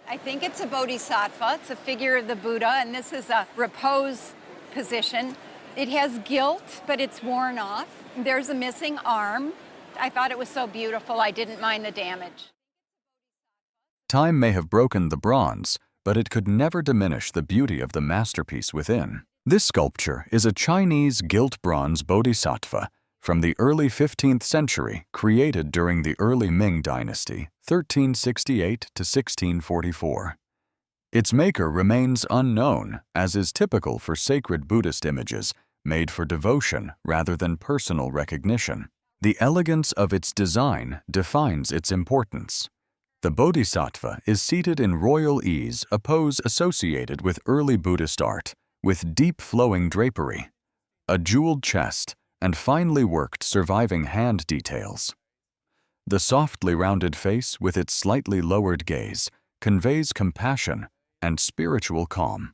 I think it's a bodhisattva. It's a figure of the Buddha, and this is a repose position. It has gilt, but it's worn off. There's a missing arm. I thought it was so beautiful, I didn't mind the damage. Time may have broken the bronze, but it could never diminish the beauty of the masterpiece within. This sculpture is a Chinese gilt bronze bodhisattva from the early 15th century, created during the early Ming Dynasty, 1368 to 1644. Its maker remains unknown, as is typical for sacred Buddhist images made for devotion rather than personal recognition. The elegance of its design defines its importance. The bodhisattva is seated in royal ease, a pose associated with early Buddhist art, with deep flowing drapery, a jeweled chest, and finely worked surviving hand details. The softly rounded face with its slightly lowered gaze conveys compassion and spiritual calm.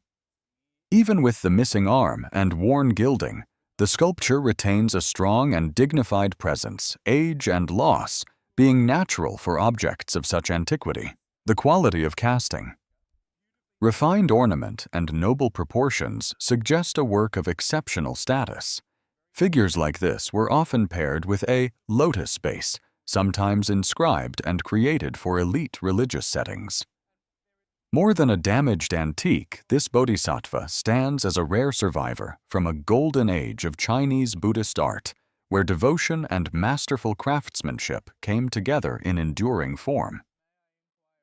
Even with the missing arm and worn gilding, the sculpture retains a strong and dignified presence, age and loss being natural for objects of such antiquity. The quality of casting. Refined ornament and noble proportions suggest a work of exceptional status. Figures like this were often paired with a lotus base, sometimes inscribed and created for elite religious settings. More than a damaged antique, this bodhisattva stands as a rare survivor from a golden age of Chinese Buddhist art, where devotion and masterful craftsmanship came together in enduring form.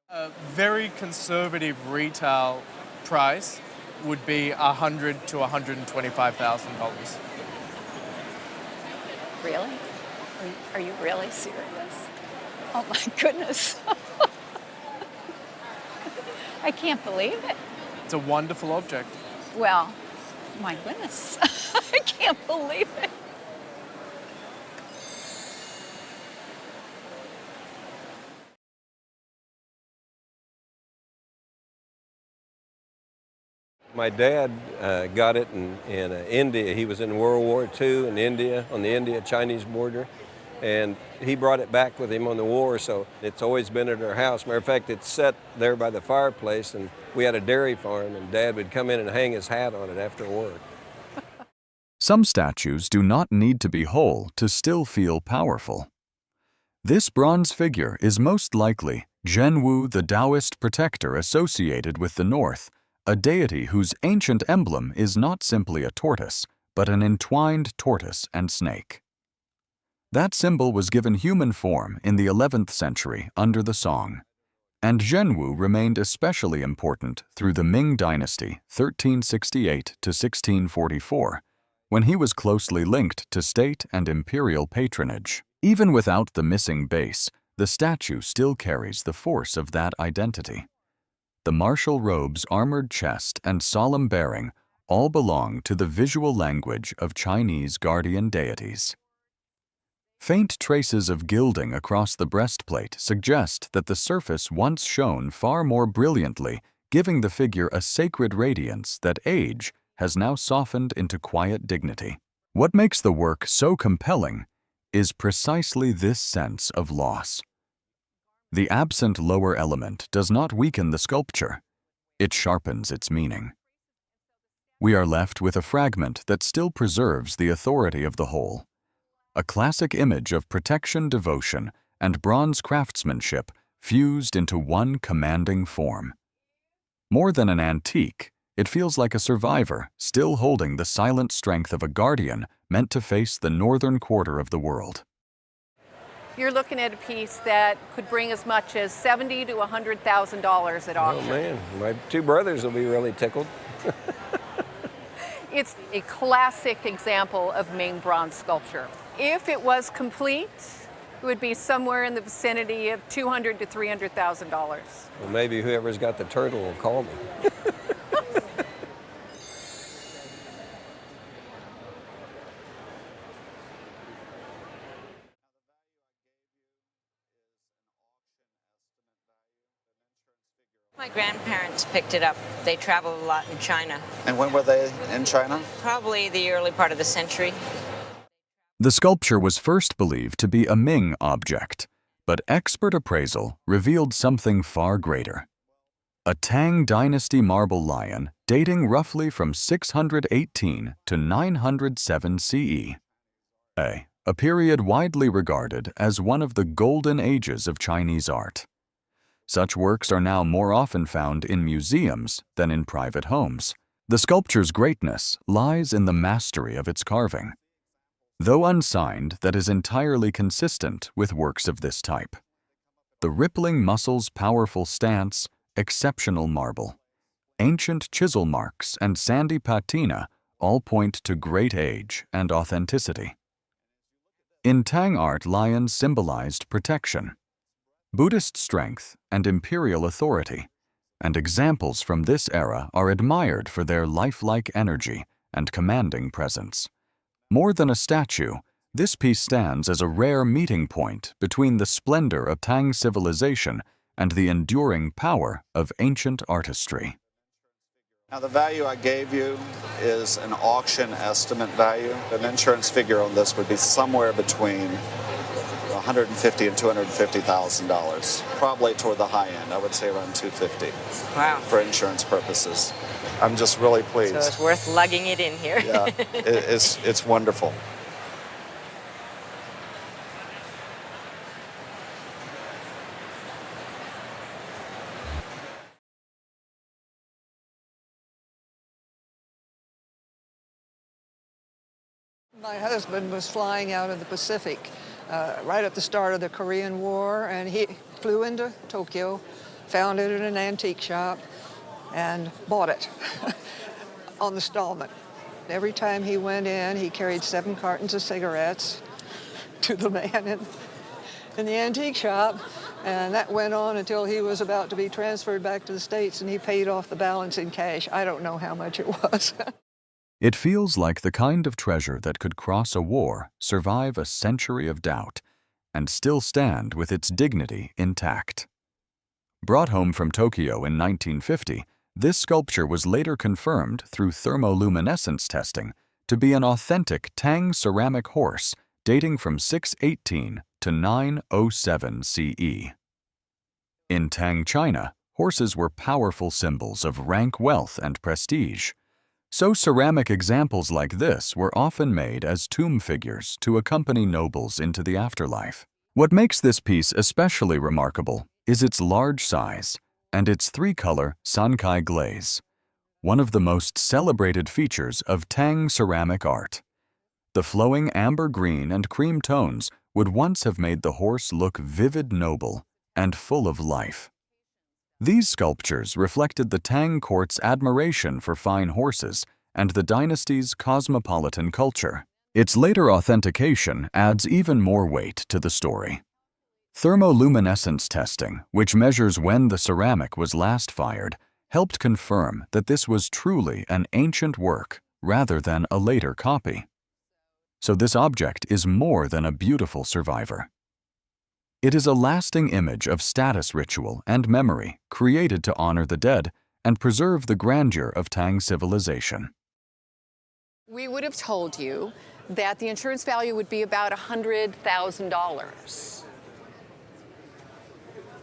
A very conservative retail price would be $100,000 to $125,000. Really? Are you really serious? Oh my goodness. I can't believe it. It's a wonderful object. Well, my goodness. I can't believe it. My dad got it in India. He was in World War II in India, on the India-Chinese border, and he brought it back with him on the war, so it's always been at our house. Matter of fact, it's set there by the fireplace, and we had a dairy farm, and Dad would come in and hang his hat on it after work. Some statues do not need to be whole to still feel powerful. This bronze figure is most likely Zhenwu, the Taoist protector associated with the North, a deity whose ancient emblem is not simply a tortoise, but an entwined tortoise and snake. That symbol was given human form in the 11th century under the Song, and Zhenwu remained especially important through the Ming Dynasty, 1368 to 1644, when he was closely linked to state and imperial patronage. Even without the missing base, the statue still carries the force of that identity. The martial robes, armored chest, and solemn bearing all belong to the visual language of Chinese guardian deities. Faint traces of gilding across the breastplate suggest that the surface once shone far more brilliantly, giving the figure a sacred radiance that age has now softened into quiet dignity. What makes the work so compelling is precisely this sense of loss. The absent lower element does not weaken the sculpture, it sharpens its meaning. We are left with a fragment that still preserves the authority of the whole, a classic image of protection, devotion, and bronze craftsmanship fused into one commanding form. More than an antique, it feels like a survivor still holding the silent strength of a guardian meant to face the northern quarter of the world. You're looking at a piece that could bring as much as $70,000 to $100,000 at auction. Oh man, my two brothers will be really tickled. It's a classic example of Ming bronze sculpture. If it was complete, it would be somewhere in the vicinity of $200,000 to $300,000. Well, maybe whoever's got the turtle will call me. My grandparents picked it up. They traveled a lot in China. And when were they in China? Probably the early part of the century. The sculpture was first believed to be a Ming object, but expert appraisal revealed something far greater. A Tang Dynasty marble lion dating roughly from 618 to 907 CE. A period widely regarded as one of the golden ages of Chinese art. Such works are now more often found in museums than in private homes. The sculpture's greatness lies in the mastery of its carving, though unsigned, that is entirely consistent with works of this type. The rippling muscle's powerful stance, exceptional marble, ancient chisel marks, and sandy patina all point to great age and authenticity. In Tang art, lions symbolized protection, Buddhist strength, and imperial authority, and examples from this era are admired for their lifelike energy and commanding presence. More than a statue, this piece stands as a rare meeting point between the splendor of Tang civilization and the enduring power of ancient artistry. Now the value I gave you is an auction estimate value. An insurance figure on this would be somewhere between $150,000 and $250,000. Probably toward the high end. I would say around $250,000. Wow. For insurance purposes. I'm just really pleased. So it's worth lugging it in here. Yeah, it's wonderful. My husband was flying out of the Pacific right at the start of the Korean War, and he flew into Tokyo, found it in an antique shop, and bought it on installment. Every time he went in, he carried 7 cartons of cigarettes to the man in the antique shop, and that went on until he was about to be transferred back to the States, and he paid off the balance in cash. I don't know how much it was. It feels like the kind of treasure that could cross a war, survive a century of doubt, and still stand with its dignity intact. Brought home from Tokyo in 1950, this sculpture was later confirmed through thermoluminescence testing to be an authentic Tang ceramic horse dating from 618 to 907 CE. In Tang China, horses were powerful symbols of rank, wealth, and prestige. So ceramic examples like this were often made as tomb figures to accompany nobles into the afterlife. What makes this piece especially remarkable is its large size and its 3-color Sankai glaze, one of the most celebrated features of Tang ceramic art. The flowing amber green and cream tones would once have made the horse look vivid, noble, and full of life. These sculptures reflected the Tang court's admiration for fine horses and the dynasty's cosmopolitan culture. Its later authentication adds even more weight to the story. Thermoluminescence testing, which measures when the ceramic was last fired, helped confirm that this was truly an ancient work rather than a later copy. So this object is more than a beautiful survivor. It is a lasting image of status ritual and memory created to honor the dead and preserve the grandeur of Tang civilization. We would have told you that the insurance value would be about $100,000.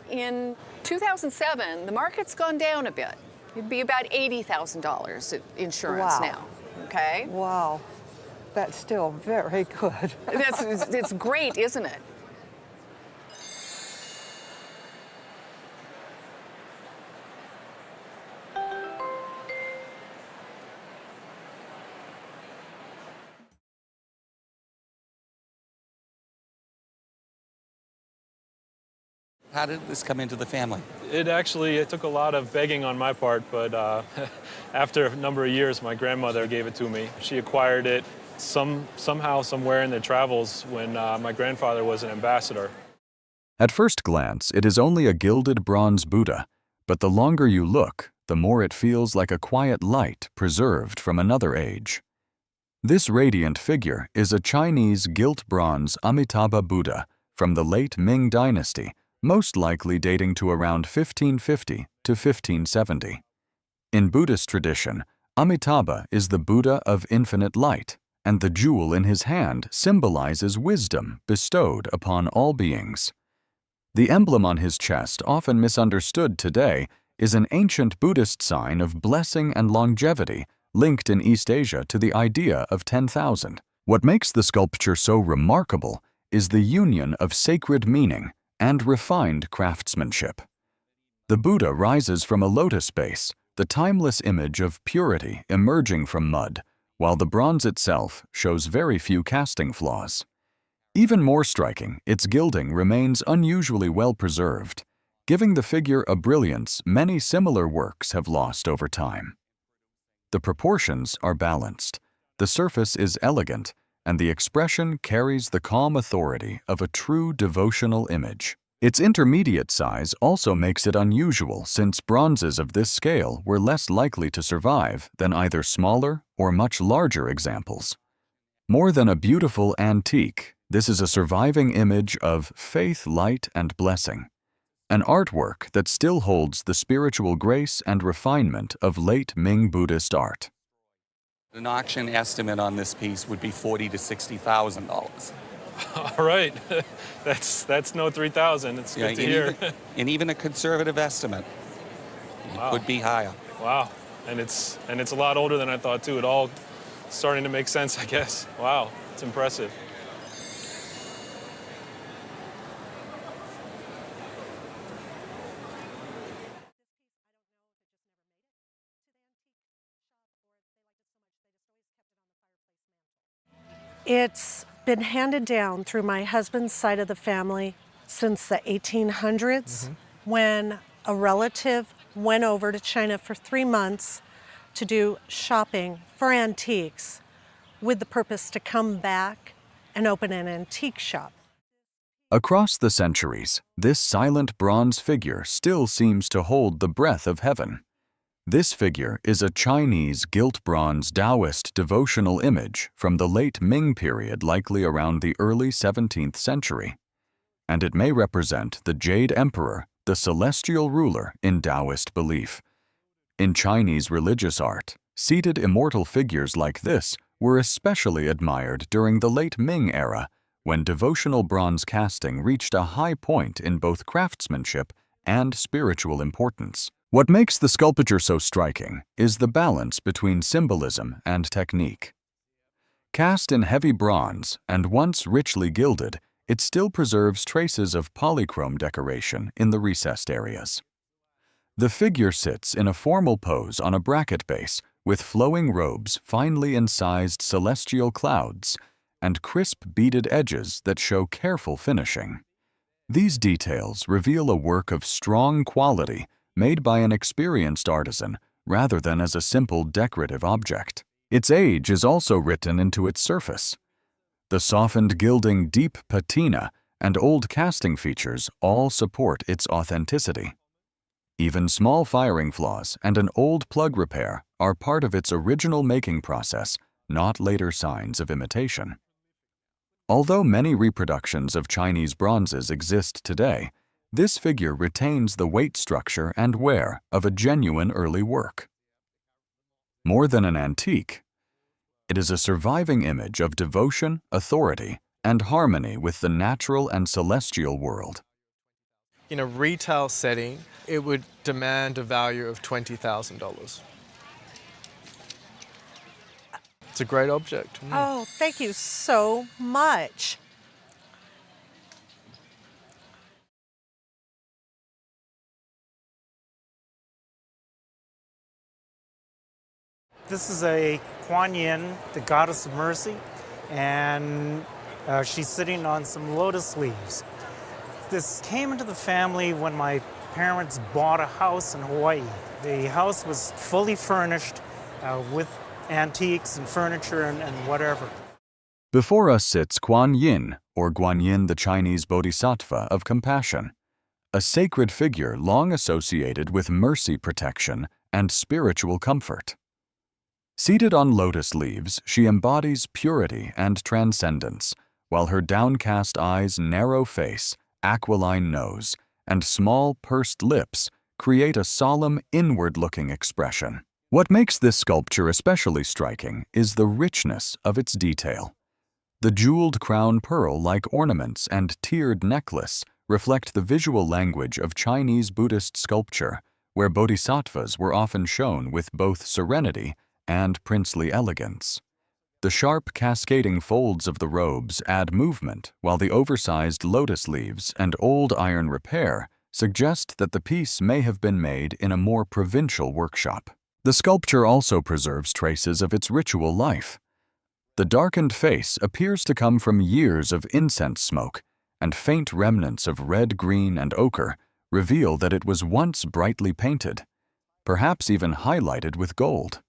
In 2007, the market's gone down a bit. It'd be about $80,000 insurance Wow. now, okay? Wow, that's still very good. It's great, isn't it? How did this come into the family? It took a lot of begging on my part, but after a number of years, my grandmother gave it to me. She acquired it somehow, somewhere in their travels when my grandfather was an ambassador. At first glance, it is only a gilded bronze Buddha, but the longer you look, the more it feels like a quiet light preserved from another age. This radiant figure is a Chinese gilt bronze Amitabha Buddha from the late Ming Dynasty, most likely dating to around 1550 to 1570. In Buddhist tradition, Amitabha is the Buddha of infinite light, and the jewel in his hand symbolizes wisdom bestowed upon all beings. The emblem on his chest, often misunderstood today, is an ancient Buddhist sign of blessing and longevity linked in East Asia to the idea of 10,000. What makes the sculpture so remarkable is the union of sacred meaning and refined craftsmanship. The Buddha rises from a lotus base, the timeless image of purity emerging from mud, while the bronze itself shows very few casting flaws. Even more striking, its gilding remains unusually well preserved, giving the figure a brilliance many similar works have lost over time. The proportions are balanced, the surface is elegant, and the expression carries the calm authority of a true devotional image. Its intermediate size also makes it unusual, since bronzes of this scale were less likely to survive than either smaller or much larger examples. More than a beautiful antique, this is a surviving image of faith, light, and blessing, an artwork that still holds the spiritual grace and refinement of late Ming Buddhist art. An auction estimate on this piece would be $40,000 to $60,000. All right, that's no 3,000. It's good to hear. And even a conservative estimate would be higher. Wow, and it's a lot older than I thought too. It all starting to make sense, I guess. Wow, it's impressive. It's been handed down through my husband's side of the family since the 1800s, when a relative went over to China for 3 months to do shopping for antiques with the purpose to come back and open an antique shop. Across the centuries, this silent bronze figure still seems to hold the breath of heaven. This figure is a Chinese gilt bronze Taoist devotional image from the late Ming period, likely around the early 17th century, and it may represent the Jade Emperor, the celestial ruler in Taoist belief. In Chinese religious art, seated immortal figures like this were especially admired during the late Ming era, when devotional bronze casting reached a high point in both craftsmanship and spiritual importance. What makes the sculpture so striking is the balance between symbolism and technique. Cast in heavy bronze and once richly gilded, it still preserves traces of polychrome decoration in the recessed areas. The figure sits in a formal pose on a bracket base with flowing robes, finely incised celestial clouds, and crisp beaded edges that show careful finishing. These details reveal a work of strong quality made by an experienced artisan rather than as a simple decorative object. Its age is also written into its surface. The softened gilding, deep patina, and old casting features all support its authenticity. Even small firing flaws and an old plug repair are part of its original making process, not later signs of imitation. Although many reproductions of Chinese bronzes exist today, this figure retains the weight structure and wear of a genuine early work. More than an antique, it is a surviving image of devotion, authority, and harmony with the natural and celestial world. In a retail setting, it would demand a value of $20,000. It's a great object. Oh, thank you so much. This is a Kuan Yin, the goddess of mercy, and she's sitting on some lotus leaves. This came into the family when my parents bought a house in Hawaii. The house was fully furnished with antiques and furniture and whatever. Before us sits Kuan Yin, or Guanyin, the Chinese bodhisattva of compassion, a sacred figure long associated with mercy, protection, and spiritual comfort. Seated on lotus leaves, she embodies purity and transcendence, while her downcast eyes, narrow face, aquiline nose, and small pursed lips create a solemn, inward-looking expression. What makes this sculpture especially striking is the richness of its detail. The jeweled crown pearl-like ornaments and tiered necklace reflect the visual language of Chinese Buddhist sculpture, where bodhisattvas were often shown with both serenity and princely elegance. The sharp, cascading folds of the robes add movement, while the oversized lotus leaves and old iron repair suggest that the piece may have been made in a more provincial workshop. The sculpture also preserves traces of its ritual life. The darkened face appears to come from years of incense smoke, and faint remnants of red, green, and ochre reveal that it was once brightly painted, perhaps even highlighted with gold.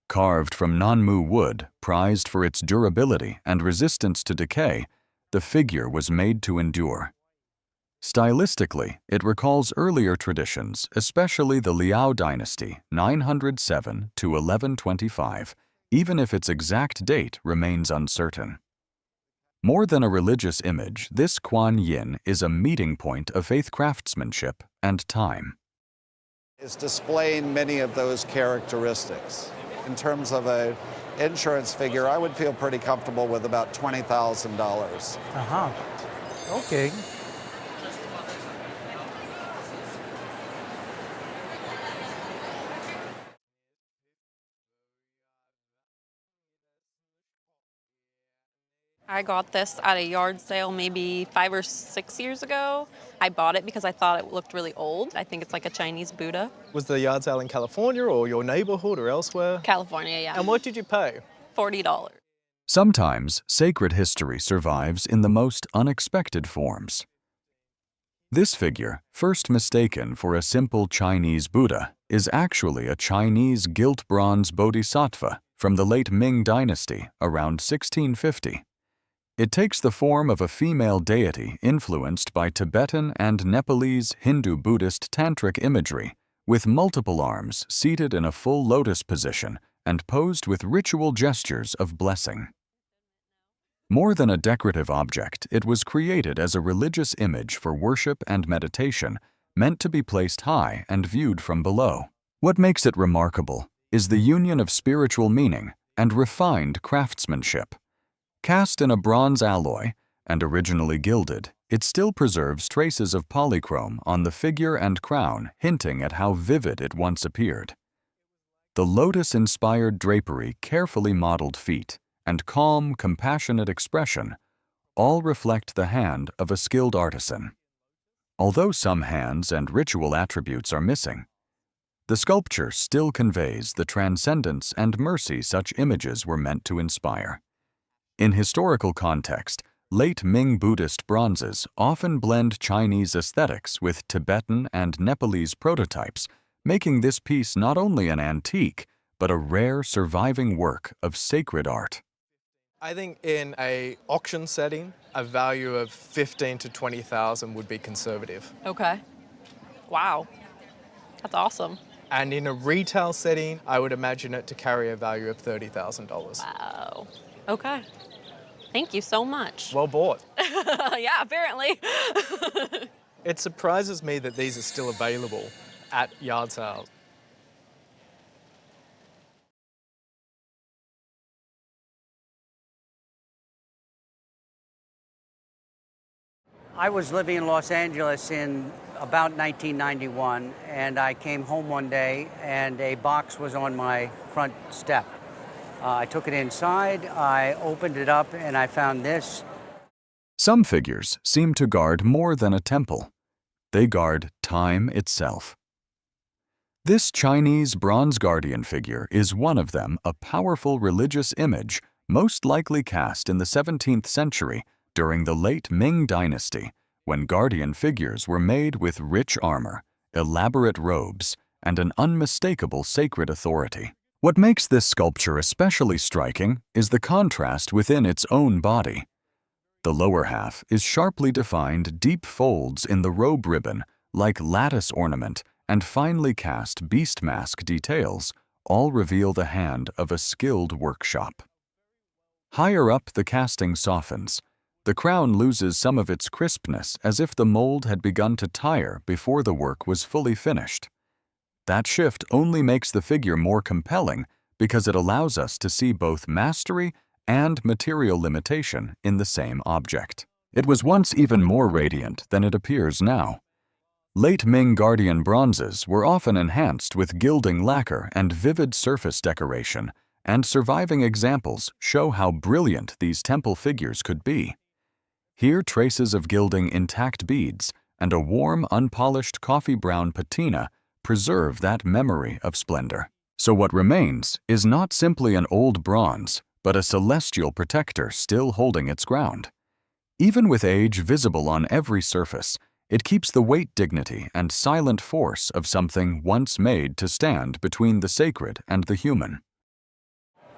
Carved from Nanmu wood, prized for its durability and resistance to decay, the figure was made to endure. Stylistically, it recalls earlier traditions, especially the Liao dynasty, 907 to 1125, even if its exact date remains uncertain. More than a religious image, this Kuan Yin is a meeting point of faith craftsmanship and time. It's displaying many of those characteristics. In terms of an insurance figure, I would feel pretty comfortable with about $20,000. Okay. I got this at a yard sale maybe 5 or 6 years ago. I bought it because I thought it looked really old. I think it's like a Chinese Buddha. Was the yard sale in California or your neighborhood or elsewhere? California, yeah. And what did you pay? $40. Sometimes sacred history survives in the most unexpected forms. This figure, first mistaken for a simple Chinese Buddha, is actually a Chinese gilt bronze bodhisattva from the late Ming Dynasty around 1650. It takes the form of a female deity influenced by Tibetan and Nepalese Hindu-Buddhist tantric imagery, with multiple arms seated in a full lotus position and posed with ritual gestures of blessing. More than a decorative object, it was created as a religious image for worship and meditation, meant to be placed high and viewed from below. What makes it remarkable is the union of spiritual meaning and refined craftsmanship. Cast in a bronze alloy and originally gilded, it still preserves traces of polychrome on the figure and crown, hinting at how vivid it once appeared. The lotus-inspired drapery, carefully modeled feet, and calm, compassionate expression all reflect the hand of a skilled artisan. Although some hands and ritual attributes are missing, the sculpture still conveys the transcendence and mercy such images were meant to inspire. In historical context, late Ming Buddhist bronzes often blend Chinese aesthetics with Tibetan and Nepalese prototypes, making this piece not only an antique, but a rare surviving work of sacred art. I think in an auction setting, a value of $15,000 to $20,000 would be conservative. Okay. Wow. That's awesome. And in a retail setting, I would imagine it to carry a value of $30,000. Wow. Okay. Thank you so much. Well bought. Yeah, apparently. It surprises me that these are still available at yard sales. I was living in Los Angeles in about 1991, and I came home one day and a box was on my front step. I took it inside, I opened it up, and I found this. Some figures seem to guard more than a temple. They guard time itself. This Chinese bronze guardian figure is one of them, a powerful religious image most likely cast in the 17th century during the late Ming Dynasty, when guardian figures were made with rich armor, elaborate robes, and an unmistakable sacred authority. What makes this sculpture especially striking is the contrast within its own body. The lower half is sharply defined deep folds in the robe ribbon, like lattice ornament, and finely cast beast mask details all reveal the hand of a skilled workshop. Higher up, the casting softens. The crown loses some of its crispness, as if the mold had begun to tire before the work was fully finished. That shift only makes the figure more compelling because it allows us to see both mastery and material limitation in the same object. It was once even more radiant than it appears now. Late Ming Guardian bronzes were often enhanced with gilding lacquer and vivid surface decoration, and surviving examples show how brilliant these temple figures could be. Here, traces of gilding intact beads and a warm, unpolished coffee brown patina preserve that memory of splendor. So what remains is not simply an old bronze, but a celestial protector still holding its ground. Even with age visible on every surface, it keeps the weight, dignity, and silent force of something once made to stand between the sacred and the human.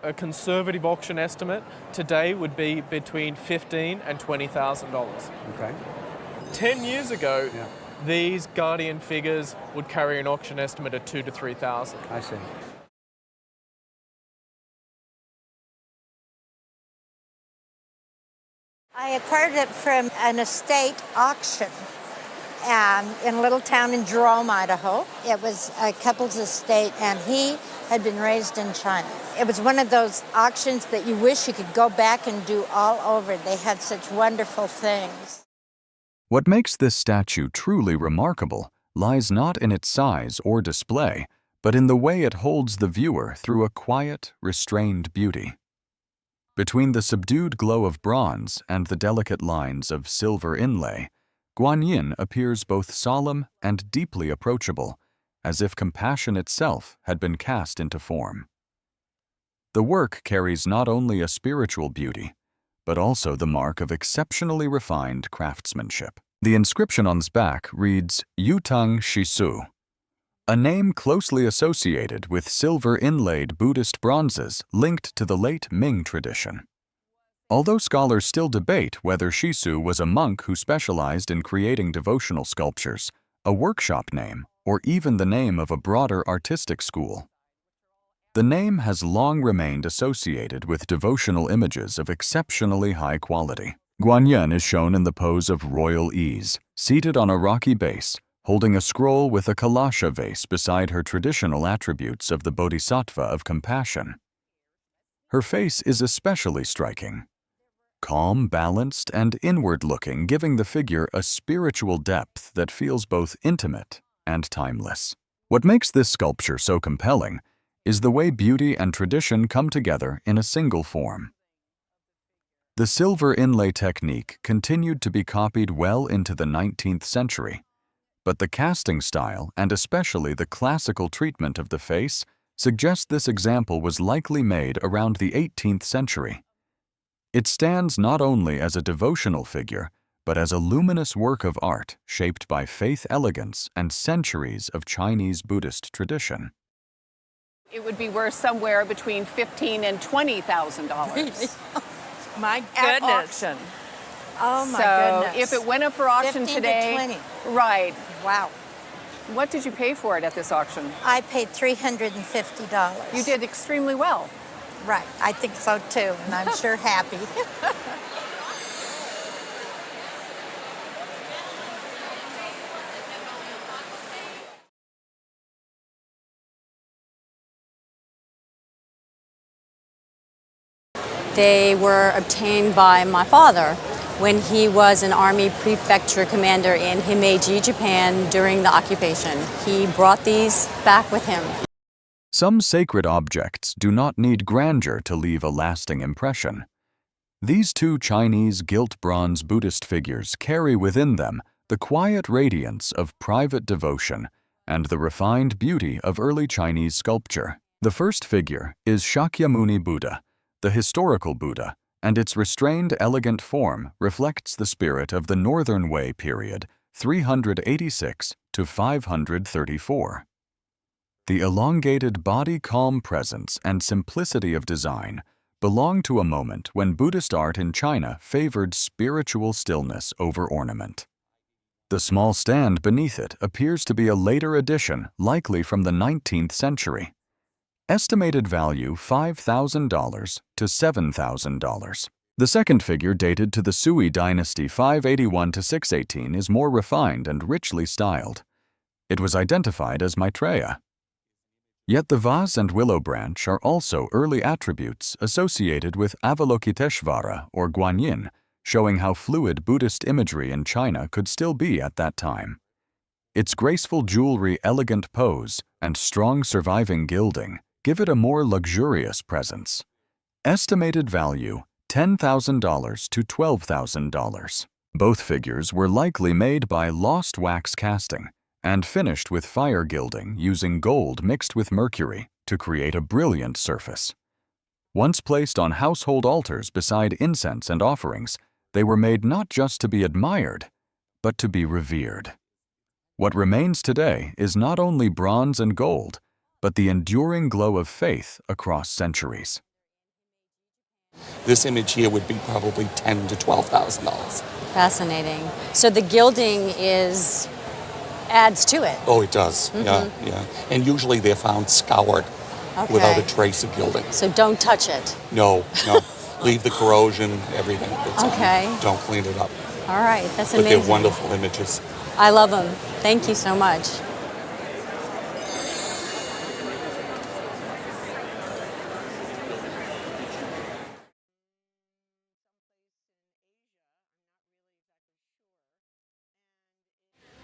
A conservative auction estimate today would be between $15,000 and $20,000. Okay. 10 years ago, Yeah. these Guardian figures would carry an auction estimate of $2,000 to $3,000. I see. I acquired it from an estate auction in a little town in Jerome, Idaho. It was a couple's estate, and he had been raised in China. It was one of those auctions that you wish you could go back and do all over. They had such wonderful things. What makes this statue truly remarkable lies not in its size or display, but in the way it holds the viewer through a quiet, restrained beauty. Between the subdued glow of bronze and the delicate lines of silver inlay, Guanyin appears both solemn and deeply approachable, as if compassion itself had been cast into form. The work carries not only a spiritual beauty, but also the mark of exceptionally refined craftsmanship. The inscription on its back reads Yutang Shisu, a name closely associated with silver-inlaid Buddhist bronzes linked to the late Ming tradition. Although scholars still debate whether Shisu was a monk who specialized in creating devotional sculptures, a workshop name, or even the name of a broader artistic school, the name has long remained associated with devotional images of exceptionally high quality. Guanyin is shown in the pose of royal ease, seated on a rocky base, holding a scroll with a kalasha vase beside her traditional attributes of the bodhisattva of compassion. Her face is especially striking. Calm, balanced, and inward-looking, giving the figure a spiritual depth that feels both intimate and timeless. What makes this sculpture so compelling is the way beauty and tradition come together in a single form. The silver inlay technique continued to be copied well into the 19th century, but the casting style, and especially the classical treatment of the face, suggest this example was likely made around the 18th century. It stands not only as a devotional figure, but as a luminous work of art shaped by faith elegance and centuries of Chinese Buddhist tradition. It would be worth somewhere between $15,000 and $20,000. My At goodness. auction. Oh my So goodness. if it went up for auction 15 today, to 20. right? Wow. What did you pay for it at this auction? I paid $350. You did extremely well. Right. I think so too, and I'm sure happy. They were obtained by my father when he was an army prefecture commander in Himeji, Japan during the occupation. He brought these back with him. Some sacred objects do not need grandeur to leave a lasting impression. These two Chinese gilt bronze Buddhist figures carry within them the quiet radiance of private devotion and the refined beauty of early Chinese sculpture. The first figure is Shakyamuni Buddha, the historical Buddha, and its restrained, elegant form reflects the spirit of the Northern Wei period, 386 to 534. The elongated body-calm presence and simplicity of design belong to a moment when Buddhist art in China favored spiritual stillness over ornament. The small stand beneath it appears to be a later addition, likely from the 19th century. Estimated value $5,000 to $7,000. The second figure, dated to the Sui Dynasty 581 to 618, is more refined and richly styled. It was identified as Maitreya. Yet the vase and willow branch are also early attributes associated with Avalokiteshvara or Guanyin, showing how fluid Buddhist imagery in China could still be at that time. Its graceful jewelry, elegant pose, and strong surviving gilding give it a more luxurious presence. Estimated value $10,000 to $12,000. Both figures were likely made by lost wax casting and finished with fire gilding using gold mixed with mercury to create a brilliant surface. Once placed on household altars beside incense and offerings, they were made not just to be admired, but to be revered. What remains today is not only bronze and gold, but the enduring glow of faith across centuries. This image here would be probably $10,000 to $12,000. Fascinating. So the gilding adds to it. Oh, it does. Yeah. And usually they're found scoured without a trace of gilding. So don't touch it. No. Leave the corrosion, everything. Don't clean it up. All right, that's but amazing. They're wonderful images. I love them. Thank you so much.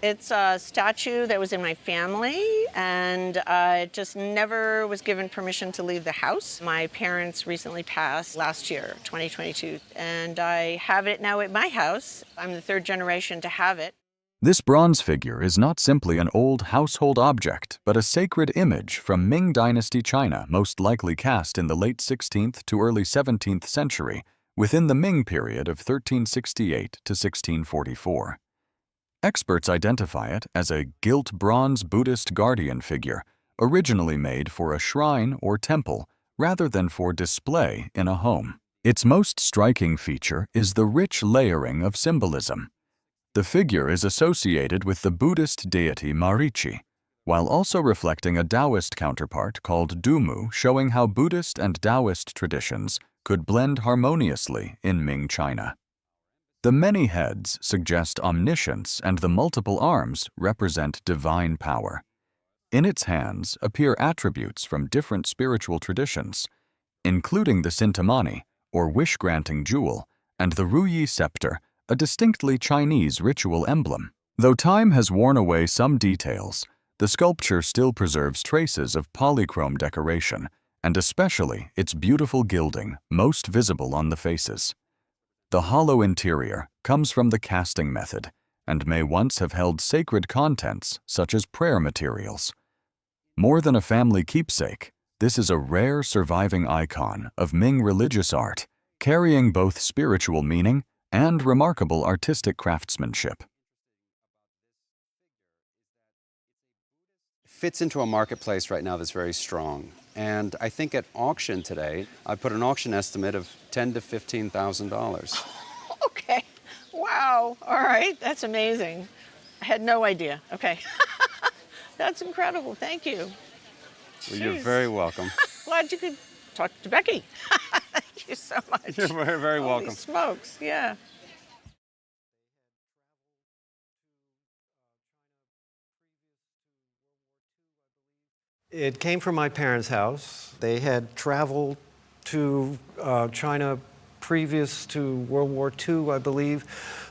It's a statue that was in my family, and I just never was given permission to leave the house. My parents recently passed last year, 2022, and I have it now at my house. I'm the third generation to have it. This bronze figure is not simply an old household object, but a sacred image from Ming Dynasty China, most likely cast in the late 16th to early 17th century, within the Ming period of 1368 to 1644. Experts identify it as a gilt bronze Buddhist guardian figure, originally made for a shrine or temple rather than for display in a home. Its most striking feature is the rich layering of symbolism. The figure is associated with the Buddhist deity Marichi, while also reflecting a Taoist counterpart called Dumu, showing how Buddhist and Taoist traditions could blend harmoniously in Ming China. The many heads suggest omniscience, and the multiple arms represent divine power. In its hands appear attributes from different spiritual traditions, including the Sintamani, or wish-granting jewel, and the Ruyi scepter, a distinctly Chinese ritual emblem. Though time has worn away some details, the sculpture still preserves traces of polychrome decoration, and especially its beautiful gilding, most visible on the faces. The hollow interior comes from the casting method and may once have held sacred contents such as prayer materials. More than a family keepsake, this is a rare surviving icon of Ming religious art, carrying both spiritual meaning and remarkable artistic craftsmanship. Fits into a marketplace right now that's very strong. And I think at auction today, I put an auction estimate of $10,000 to $15,000. Okay. Wow. All right. That's amazing. I had no idea. Okay. That's incredible. Thank you. Well, you're very welcome. Glad you could talk to Becky. Thank you so much. You're very, very Holy welcome. Smokes. Yeah. It came from my parents' house. They had traveled to China previous to World War II, I believe.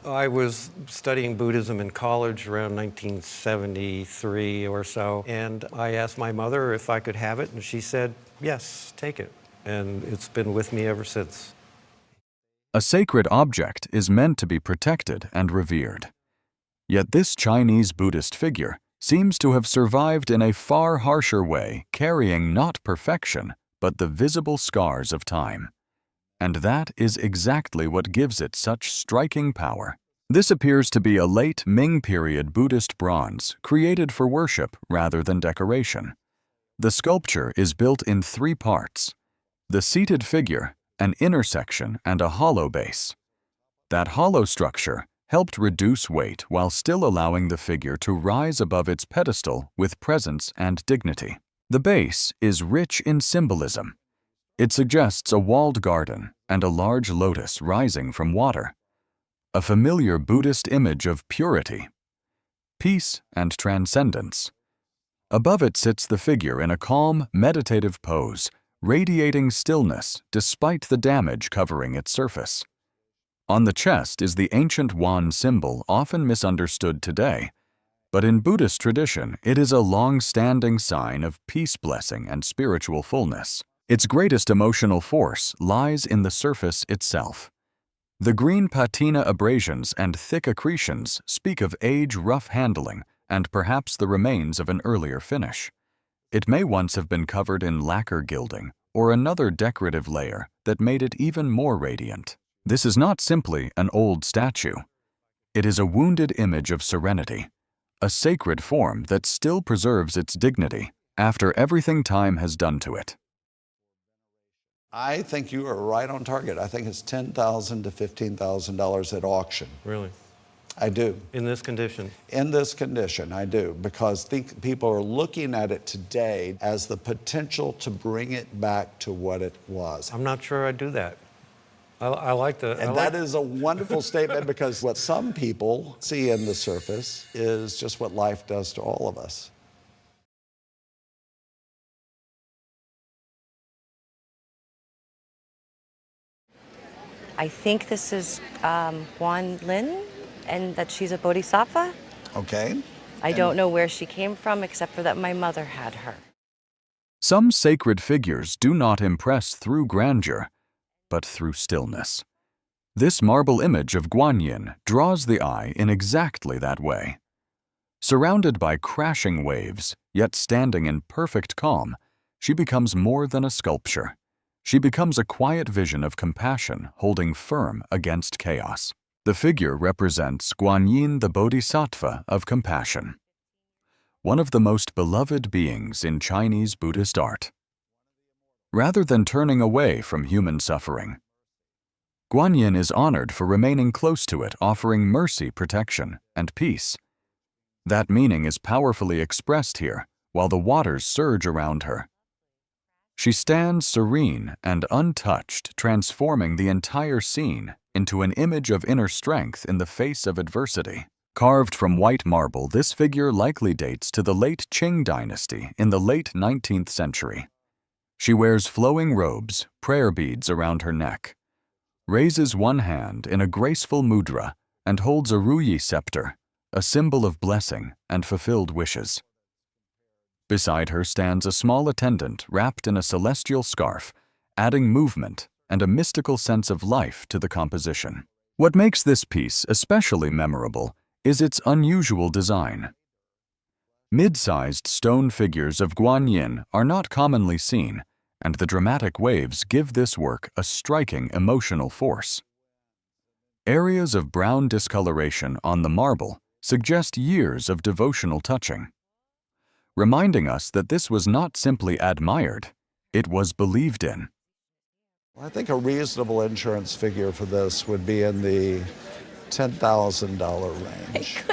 I was studying Buddhism in college around 1973 or so, and I asked my mother if I could have it, and she said, yes, take it. And it's been with me ever since. A sacred object is meant to be protected and revered. Yet this Chinese Buddhist figure seems to have survived in a far harsher way, carrying not perfection, but the visible scars of time. And that is exactly what gives it such striking power. This appears to be a late Ming period Buddhist bronze, created for worship rather than decoration. The sculpture is built in 3 parts: the seated figure, an inner section, and a hollow base. That hollow structure helped reduce weight while still allowing the figure to rise above its pedestal with presence and dignity. The base is rich in symbolism. It suggests a walled garden and a large lotus rising from water, a familiar Buddhist image of purity, peace, and transcendence. Above it sits the figure in a calm, meditative pose, radiating stillness despite the damage covering its surface. On the chest is the ancient wand symbol often misunderstood today, But in Buddhist tradition, it is a long-standing sign of peace, blessing, and spiritual fullness. Its greatest emotional force lies in the surface itself. The green patina abrasions and thick accretions speak of age, rough handling, and perhaps the remains of an earlier finish. It may once have been covered in lacquer gilding or another decorative layer that made it even more radiant. This is not simply an old statue. It is a wounded image of serenity, a sacred form that still preserves its dignity after everything time has done to it. I think you are right on target. I think it's $10,000 to $15,000 at auction. Really? I do. In this condition? In this condition, I do, because people are looking at it today as the potential to bring it back to what it was. I'm not sure I'd do that. I like the... And that is a wonderful statement, because what some people see in the surface is just what life does to all of us. I think this is Guan Lin, and that she's a bodhisattva. Okay. I don't know where she came from, except for that my mother had her. Some sacred figures do not impress through grandeur, but through stillness. This marble image of Guanyin draws the eye in exactly that way. Surrounded by crashing waves, yet standing in perfect calm, she becomes more than a sculpture. She becomes a quiet vision of compassion holding firm against chaos. The figure represents Guanyin, the Bodhisattva of compassion, one of the most beloved beings in Chinese Buddhist art. Rather than turning away from human suffering, Guanyin is honored for remaining close to it, offering mercy, protection, and peace. That meaning is powerfully expressed here, while the waters surge around her. She stands serene and untouched, transforming the entire scene into an image of inner strength in the face of adversity. Carved from white marble, this figure likely dates to the late Qing dynasty in the late 19th century. She wears flowing robes, prayer beads around her neck, raises one hand in a graceful mudra, and holds a ruyi scepter, a symbol of blessing and fulfilled wishes. Beside her stands a small attendant wrapped in a celestial scarf, adding movement and a mystical sense of life to the composition. What makes this piece especially memorable is its unusual design. Mid-sized stone figures of Guanyin are not commonly seen, and the dramatic waves give this work a striking emotional force. Areas of brown discoloration on the marble suggest years of devotional touching, reminding us that this was not simply admired, it was believed in. I think a reasonable insurance figure for this would be in the $10,000 range.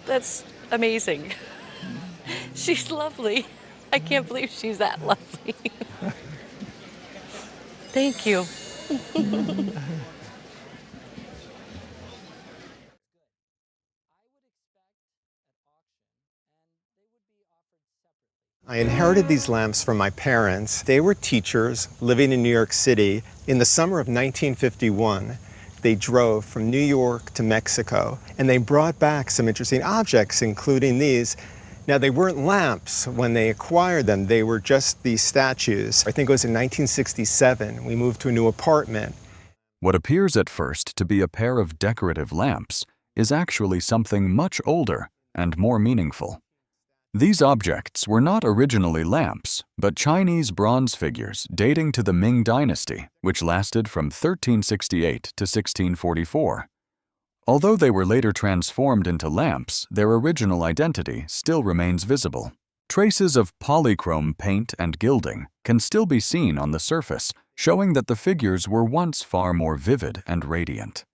That's amazing. She's lovely. I can't believe she's that lovely. Thank you. I inherited these lamps from my parents. They were teachers living in New York City. In the summer of 1951, they drove from New York to Mexico, and they brought back some interesting objects, including these. Now, they weren't lamps when they acquired them. They were just these statues. I think it was in 1967. We moved to a new apartment. What appears at first to be a pair of decorative lamps is actually something much older and more meaningful. These objects were not originally lamps, but Chinese bronze figures dating to the Ming Dynasty, which lasted from 1368 to 1644. Although they were later transformed into lamps, their original identity still remains visible. Traces of polychrome paint and gilding can still be seen on the surface, showing that the figures were once far more vivid and radiant.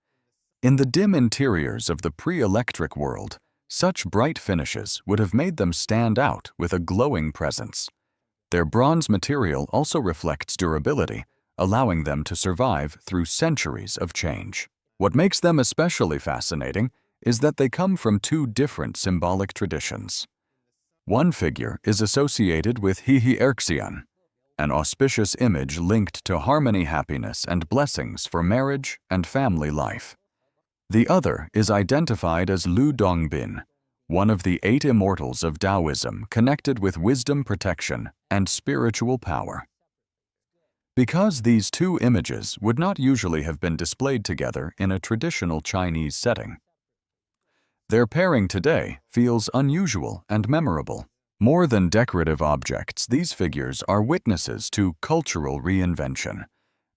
In the dim interiors of the pre-electric world, such bright finishes would have made them stand out with a glowing presence. Their bronze material also reflects durability, allowing them to survive through centuries of change. What makes them especially fascinating is that they come from two different symbolic traditions. One figure is associated with Erxian, an auspicious image linked to harmony, happiness, and blessings for marriage and family life. The other is identified as Lu Dongbin, one of the 8 immortals of Taoism connected with wisdom protection and spiritual power. Because these two images would not usually have been displayed together in a traditional Chinese setting, their pairing today feels unusual and memorable. More than decorative objects, these figures are witnesses to cultural reinvention.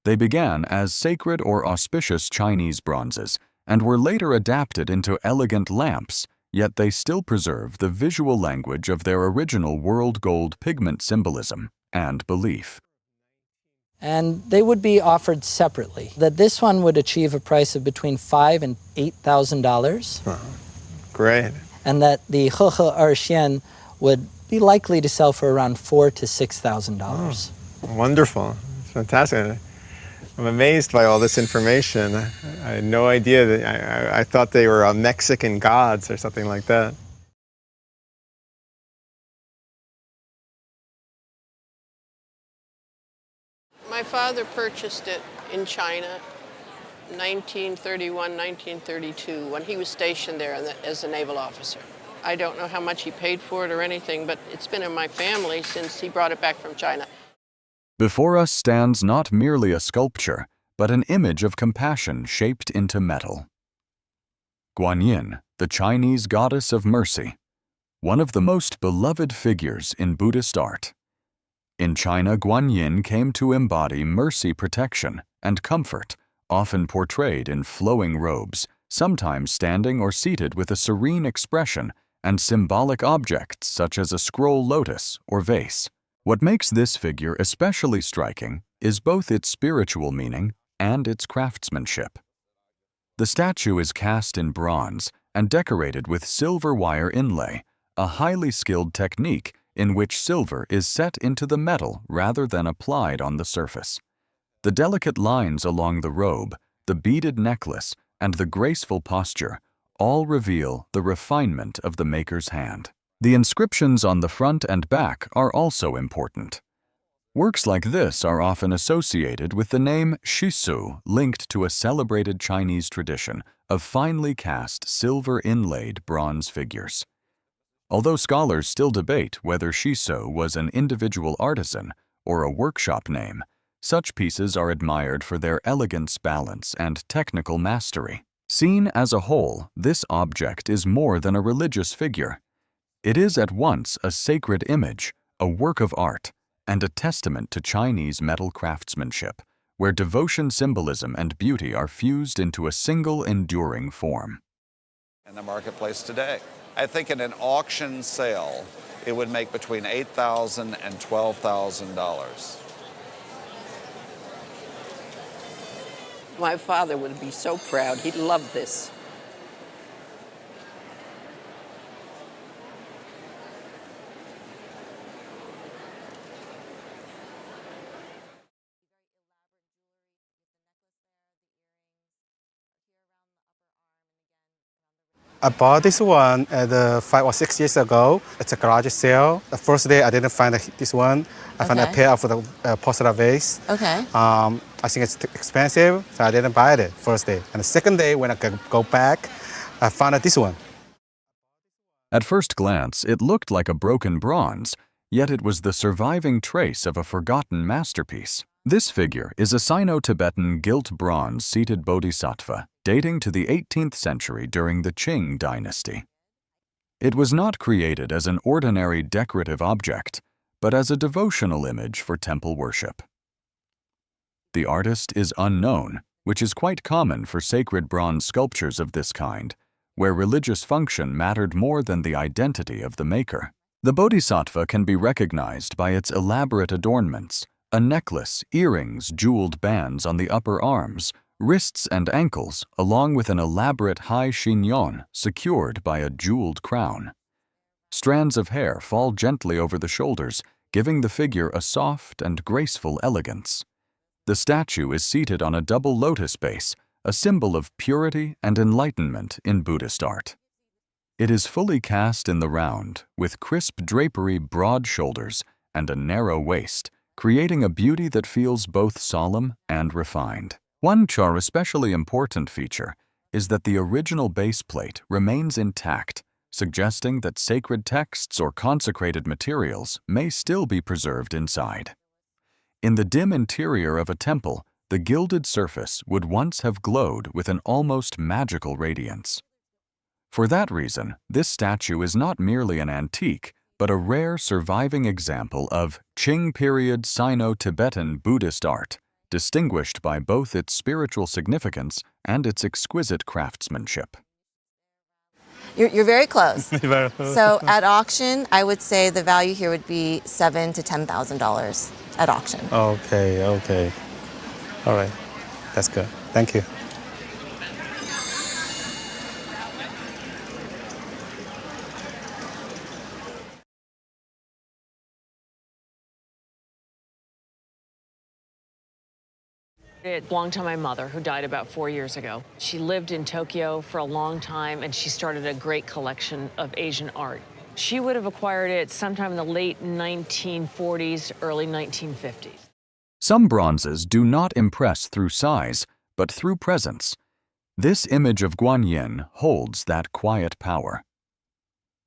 They began as sacred or auspicious Chinese bronzes and were later adapted into elegant lamps, yet they still preserve the visual language of their original world gold pigment symbolism and belief. And they would be offered separately. That this one would achieve a price of between $5,000 and $8,000. Wow. Great. And that the He He Er Xian would be likely to sell for around $4,000 to $6,000. Oh, wonderful. It's fantastic. I'm amazed by all this information. I had no idea that I thought they were Mexican gods or something like that. My father purchased it in China 1931, 1932, when he was stationed there as a naval officer. I don't know how much he paid for it or anything, but it's been in my family since he brought it back from China. Before us stands not merely a sculpture, but an image of compassion shaped into metal. Guanyin, the Chinese goddess of mercy, one of the most beloved figures in Buddhist art. In China, Guanyin came to embody mercy, protection, and comfort, often portrayed in flowing robes, sometimes standing or seated with a serene expression and symbolic objects such as a scroll lotus or vase. What makes this figure especially striking is both its spiritual meaning and its craftsmanship. The statue is cast in bronze and decorated with silver wire inlay, a highly skilled technique in which silver is set into the metal rather than applied on the surface. The delicate lines along the robe, the beaded necklace, and the graceful posture all reveal the refinement of the maker's hand. The inscriptions on the front and back are also important. Works like this are often associated with the name Shisu, linked to a celebrated Chinese tradition of finely cast silver-inlaid bronze figures. Although scholars still debate whether Shisu was an individual artisan or a workshop name, such pieces are admired for their elegance, balance, and technical mastery. Seen as a whole, this object is more than a religious figure. It is at once a sacred image, a work of art, and a testament to Chinese metal craftsmanship, where devotion, symbolism, and beauty are fused into a single enduring form. In the marketplace today, I think in an auction sale, it would make between $8,000 and $12,000. My father would be so proud. He'd love this. I bought this one 5 or 6 years ago. It's a garage sale. The first day I didn't find this one. I found a pair of the porcelain vase. Okay. I think it's expensive, so I didn't buy it first day. And the second day when I go back, I found this one. At first glance, it looked like a broken bronze, yet it was the surviving trace of a forgotten masterpiece. This figure is a Sino-Tibetan gilt bronze seated bodhisattva dating to the 18th century during the Qing Dynasty. It was not created as an ordinary decorative object, but as a devotional image for temple worship. The artist is unknown, which is quite common for sacred bronze sculptures of this kind, where religious function mattered more than the identity of the maker. The bodhisattva can be recognized by its elaborate adornments, a necklace, earrings, jeweled bands on the upper arms, wrists and ankles, along with an elaborate high chignon secured by a jeweled crown. Strands of hair fall gently over the shoulders, giving the figure a soft and graceful elegance. The statue is seated on a double lotus base, a symbol of purity and enlightenment in Buddhist art. It is fully cast in the round, with crisp drapery, broad shoulders, and a narrow waist, creating a beauty that feels both solemn and refined. One especially important feature is that the original base plate remains intact, suggesting that sacred texts or consecrated materials may still be preserved inside. In the dim interior of a temple, the gilded surface would once have glowed with an almost magical radiance. For that reason, this statue is not merely an antique, but a rare surviving example of Qing period Sino-Tibetan Buddhist art, distinguished by both its spiritual significance and its exquisite craftsmanship. You're very close. Very close. So at auction, I would say the value here would be $7,000 to $10,000 at auction. Okay, okay. All right, that's good. Thank you. It belonged to my mother, who died about 4 years ago. She lived in Tokyo for a long time, and she started a great collection of Asian art. She would have acquired it sometime in the late 1940s, early 1950s. Some bronzes do not impress through size, but through presence. This image of Guanyin holds that quiet power.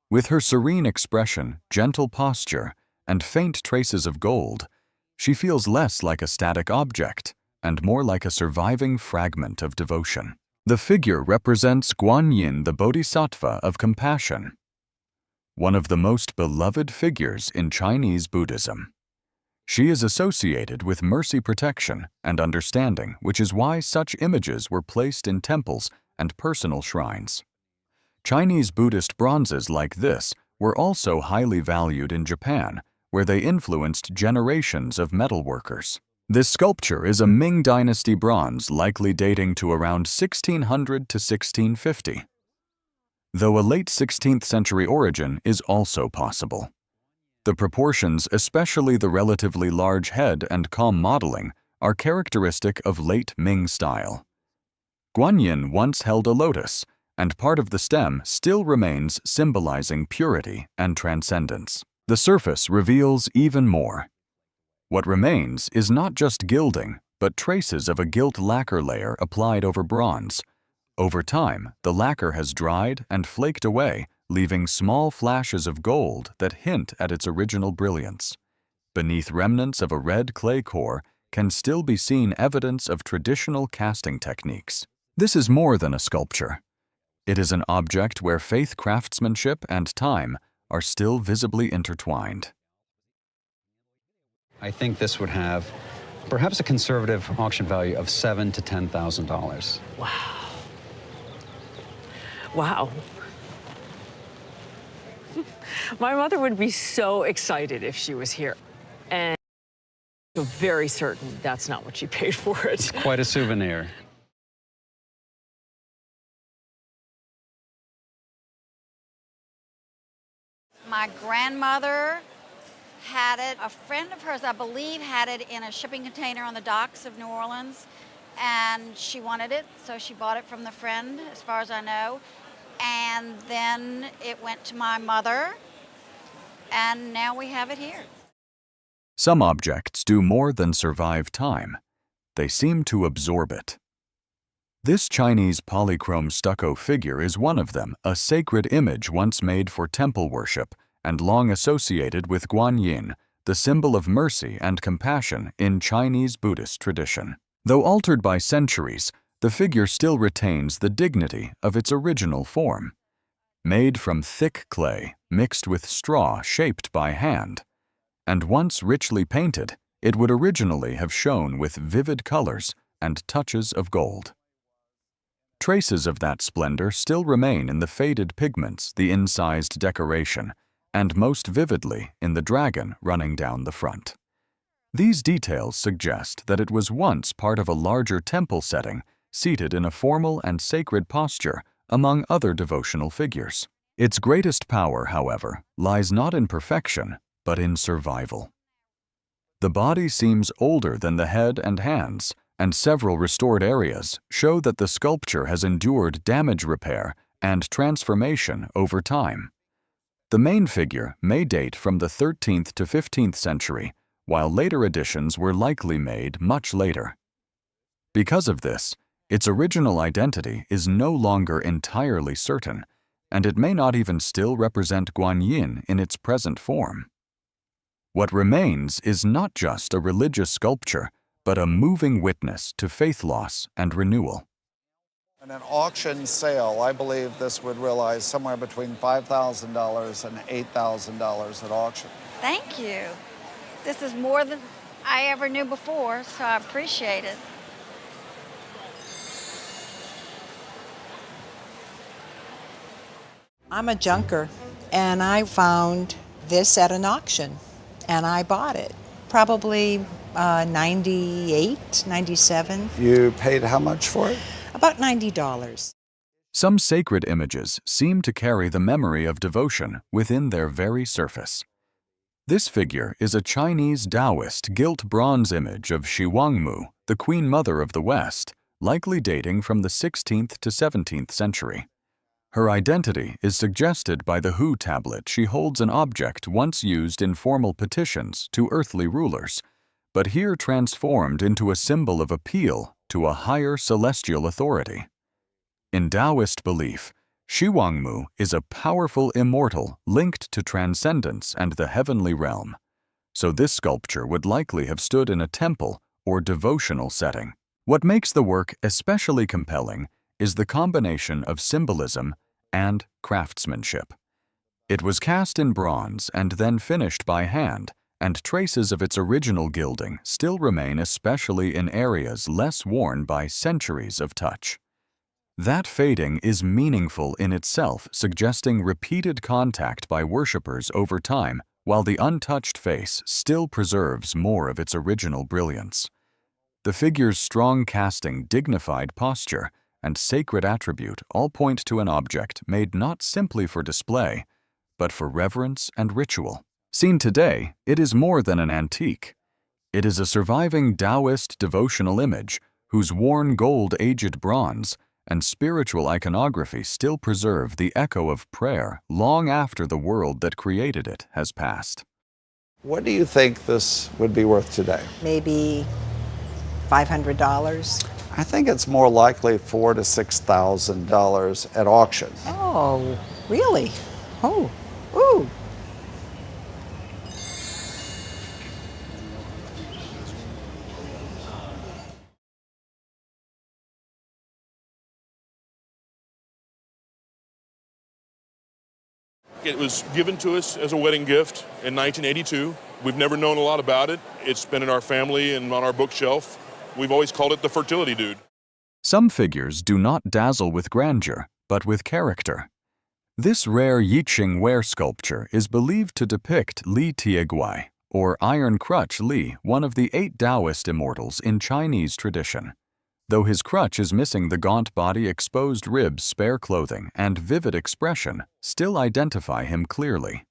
With her serene expression, gentle posture, and faint traces of gold, she feels less like a static object and more like a surviving fragment of devotion. The figure represents Guanyin, the Bodhisattva of compassion, one of the most beloved figures in Chinese Buddhism. She is associated with mercy, protection, and understanding, which is why such images were placed in temples and personal shrines. Chinese Buddhist bronzes like this were also highly valued in Japan, where they influenced generations of metalworkers. This sculpture is a Ming Dynasty bronze likely dating to around 1600 to 1650, though a late 16th century origin is also possible. The proportions, especially the relatively large head and calm modeling, are characteristic of late Ming style. Guanyin once held a lotus, and part of the stem still remains, symbolizing purity and transcendence. The surface reveals even more. What remains is not just gilding, but traces of a gilt lacquer layer applied over bronze. Over time, the lacquer has dried and flaked away, leaving small flashes of gold that hint at its original brilliance. Beneath remnants of a red clay core can still be seen evidence of traditional casting techniques. This is more than a sculpture. It is an object where faith, craftsmanship, and time are still visibly intertwined. I think this would have perhaps a conservative auction value of $7,000 to $10,000. Wow. Wow. My mother would be so excited if she was here. And I'm very certain that's not what she paid for it. Quite a souvenir. My grandmother had it. A friend of hers, I believe, had it in a shipping container on the docks of New Orleans, and she wanted it, so she bought it from the friend, as far as I know. And then it went to my mother, and now we have it here. Some objects do more than survive time. They seem to absorb it. This Chinese polychrome stucco figure is one of them, a sacred image once made for temple worship and long associated with Guanyin, the symbol of mercy and compassion in Chinese Buddhist tradition. Though altered by centuries, the figure still retains the dignity of its original form. Made from thick clay mixed with straw shaped by hand, and once richly painted, it would originally have shone with vivid colors and touches of gold. Traces of that splendor still remain in the faded pigments, the incised decoration, and most vividly in the dragon running down the front. These details suggest that it was once part of a larger temple setting, seated in a formal and sacred posture among other devotional figures. Its greatest power, however, lies not in perfection, but in survival. The body seems older than the head and hands, and several restored areas show that the sculpture has endured damage repair and transformation over time. The main figure may date from the 13th to 15th century, while later additions were likely made much later. Because of this, Its original identity is no longer entirely certain, and it may not even still represent Guanyin in its present form. What remains is not just a religious sculpture, but a moving witness to faith loss and renewal. In an auction sale, I believe this would realize somewhere between $5,000 and $8,000 at auction. Thank you. This is more than I ever knew before, so I appreciate it. I'm a junker, and I found this at an auction, and I bought it. Probably 98, 97. You paid how much for it? About $90. Some sacred images seem to carry the memory of devotion within their very surface. This figure is a Chinese Taoist gilt bronze image of Shi Huangmu, the Queen Mother of the West, likely dating from the 16th to 17th century. Her identity is suggested by the Hu tablet. She holds an object once used in formal petitions to earthly rulers, but here transformed into a symbol of appeal to a higher celestial authority. In Taoist belief, Shi Huangmu is a powerful immortal linked to transcendence and the heavenly realm, so this sculpture would likely have stood in a temple or devotional setting. What makes the work especially compelling is the combination of symbolism and craftsmanship. It was cast in bronze and then finished by hand, and traces of its original gilding still remain, especially in areas less worn by centuries of touch. That fading is meaningful in itself, suggesting repeated contact by worshippers over time, while the untouched face still preserves more of its original brilliance. The figure's strong casting, dignified posture, and sacred attribute all point to an object made not simply for display, but for reverence and ritual. Seen today, it is more than an antique. It is a surviving Taoist devotional image whose worn gold-aged bronze and spiritual iconography still preserve the echo of prayer long after the world that created it has passed. What do you think this would be worth today? Maybe $500. I think it's more likely $4,000 to $6,000 at auction. Oh, really? Oh, ooh. It was given to us as a wedding gift in 1982. We've never known a lot about it. It's been in our family and on our bookshelf. We've always called it the fertility dude. Some figures do not dazzle with grandeur, but with character. This rare Yiqing ware sculpture is believed to depict Li Tieguai, or Iron Crutch Li, one of the 8 Taoist immortals in Chinese tradition. Though his crutch is missing the gaunt body, exposed ribs, spare clothing, and vivid expression, still identify him clearly.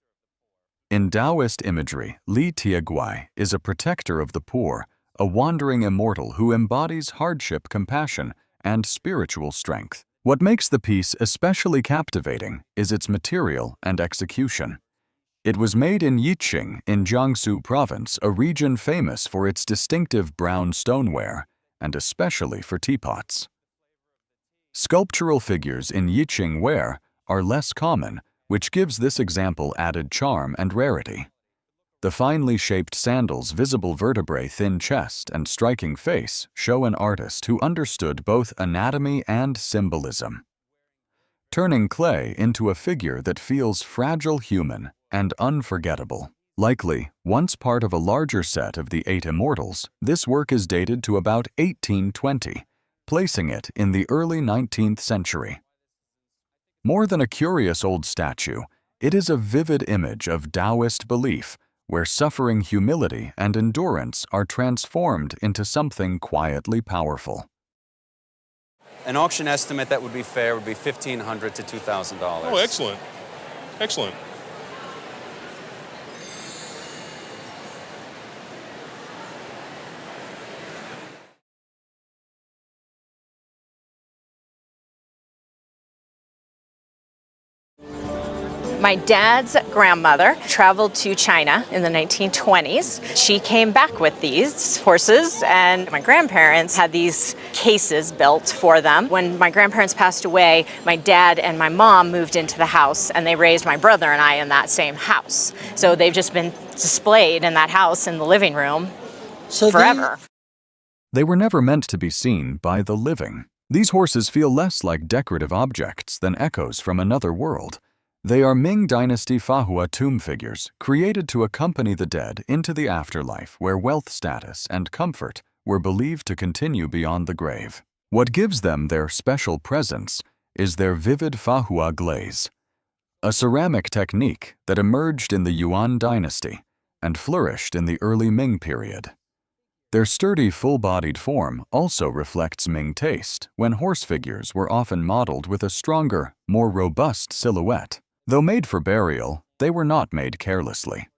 In Taoist imagery, Li Tieguai is a protector of the poor, a wandering immortal who embodies hardship, compassion, and spiritual strength. What makes the piece especially captivating is its material and execution. It was made in Yiqing in Jiangsu Province, a region famous for its distinctive brown stoneware, and especially for teapots. Sculptural figures in Yiqing ware are less common, which gives this example added charm and rarity. The finely shaped sandals, visible vertebrae, thin chest, and striking face show an artist who understood both anatomy and symbolism, turning clay into a figure that feels fragile, human, and unforgettable. Likely once part of a larger set of the 8 immortals, this work is dated to about 1820, placing it in the early 19th century. More than a curious old statue, it is a vivid image of Taoist belief, where suffering, humility, and endurance are transformed into something quietly powerful. An auction estimate that would be fair would be $1,500 to $2,000. Oh, excellent. Excellent. My dad's grandmother traveled to China in the 1920s. She came back with these horses, and my grandparents had these cases built for them. When my grandparents passed away, my dad and my mom moved into the house, and they raised my brother and I in that same house. So they've just been displayed in that house in the living room forever. They were never meant to be seen by the living. These horses feel less like decorative objects than echoes from another world. They are Ming Dynasty Fahua tomb figures created to accompany the dead into the afterlife where wealth status and comfort were believed to continue beyond the grave. What gives them their special presence is their vivid Fahua glaze, a ceramic technique that emerged in the Yuan dynasty and flourished in the early Ming period. Their sturdy, full-bodied form also reflects Ming taste when horse figures were often modeled with a stronger, more robust silhouette. Though made for burial, they were not made carelessly.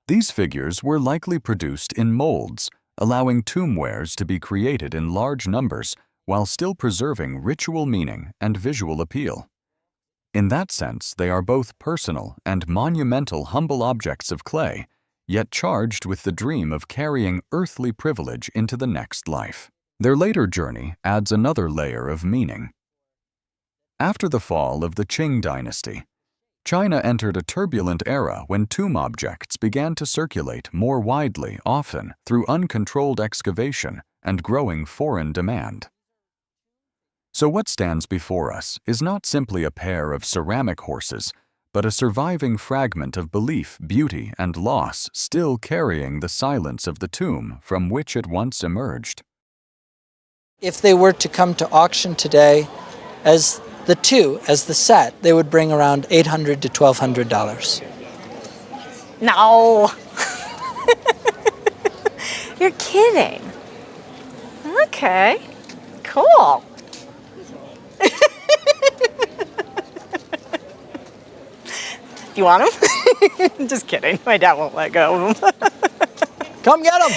These figures were likely produced in molds, allowing tomb wares to be created in large numbers while still preserving ritual meaning and visual appeal. In that sense, they are both personal and monumental humble objects of clay, yet charged with the dream of carrying earthly privilege into the next life. Their later journey adds another layer of meaning. After the fall of the Qing dynasty, China entered a turbulent era when tomb objects began to circulate more widely, often through uncontrolled excavation and growing foreign demand. So what stands before us is not simply a pair of ceramic horses, but a surviving fragment of belief, beauty, and loss still carrying the silence of the tomb from which it once emerged. If they were to come to auction today, as the set, they would bring around $800 to $1,200. No. You're kidding. Okay, cool. You want them? Just kidding. My dad won't let go of them. Come get them.